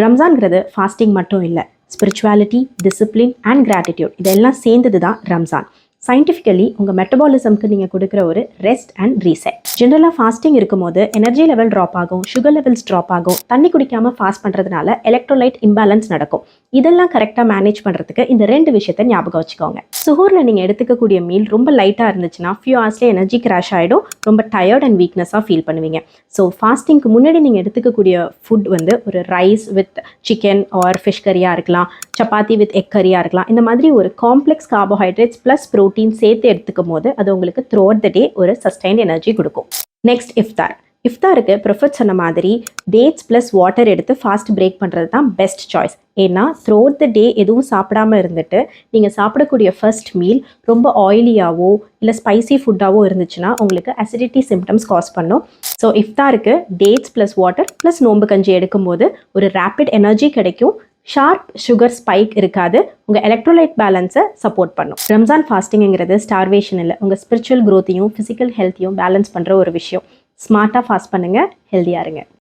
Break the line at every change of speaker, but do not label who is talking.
ரம்ஜான்ங்கிறது fasting மட்டும் இல்லை, spirituality, discipline and gratitude இதெல்லாம் சேர்ந்தது தான் ரம்ஜான். சயின்டிஃபிக்கலி உங்கள் மெட்டபாலிசம்க்கு நீங்கள் கொடுக்குற ஒரு ரெஸ்ட் அண்ட் ரீசெட். ஜென்ரலாக ஃபாஸ்டிங் இருக்கும்போது எனர்ஜி லெவல் ட்ராப் ஆகும், சுகர் லெவல்ஸ் ட்ராப் ஆகும். தண்ணி குடிக்காமல் ஃபாஸ்ட் பண்ணுறதுனால எலக்ட்ரோலைட் இம்பேலன்ஸ் நடக்கும். இதெல்லாம் கரெக்டாக மேனேஜ் பண்ணுறதுக்கு இந்த 2 விஷயத்தை ஞாபகம் வச்சுக்கோங்க. சுகூரில் நீங்கள் எடுத்துக்கக்கூடிய மீல் ரொம்ப லைட்டாக இருந்துச்சுன்னா ஃபியூ ஹவர்ஸ்லேயே எனர்ஜி கிராஷ் ஆகிடும், ரொம்ப டயர்ட் அண்ட் வீக்னஸாக ஃபீல் பண்ணுவீங்க. ஸோ ஃபாஸ்டிங்க்கு முன்னாடி நீங்கள் எடுத்துக்கக்கூடிய ஃபுட் வந்து ஒரு rice with chicken or fish கறியாக இருக்கலாம், சப்பாத்தி வித் எக் கறியாக இருக்கலாம். இந்த மாதிரி ஒரு காம்ப்ளெக்ஸ் கார்போஹைட்ரேட்ஸ் ப்ளஸ் ப்ரோட்டீன் சேர்த்து எடுத்துக்கும் போது அது உங்களுக்கு த்ரூ அவுட் த டே ஒரு சஸ்டைன்ட் எனர்ஜி கொடுக்கும். நெக்ஸ்ட் இஃப்தார். இஃப்தாருக்கு ப்ரொஃபட் சொன்ன மாதிரி டேட்ஸ் ப்ளஸ் வாட்டர் எடுத்து ஃபாஸ்ட் பிரேக் பண்ணுறது தான் பெஸ்ட் சாய்ஸ். ஏன்னா த்ரூ அவுட் த டே எதுவும் சாப்பிடாமல் இருந்துட்டு நீங்கள் சாப்பிடக்கூடிய ஃபர்ஸ்ட் மீல் ரொம்ப ஆயிலியாவோ இல்லை ஸ்பைசி ஃபுட்டாவோ இருந்துச்சுன்னா உங்களுக்கு அசிடிட்டி சிம்டம்ஸ் காஸ் பண்ணும். ஸோ இஃப்தாருக்கு டேட்ஸ் ப்ளஸ் வாட்டர் ப்ளஸ் நோம்பு கஞ்சி எடுக்கும்போது ஒரு ரேப்பிட் எனர்ஜி கிடைக்கும், ஷார்ப் சுகர் ஸ்பைக் இருக்காது, உங்கள் எலக்ட்ரோலைட் பேலன்ஸை சப்போர்ட் பண்ணும். ரம்ஜான் ஃபாஸ்டிங்கிறது ஸ்டார்வேஷன் இல்லை, உங்கள் ஸ்பிரிச்சுவல் க்ரோத்தையும் ஃபிசிக்கல் ஹெல்த்தையும் பேலன்ஸ் பண்ணுற ஒரு விஷயம். ஸ்மார்ட்டாக ஃபாஸ்ட் பண்ணுங்கள், ஹெல்த்தியாக இருங்க.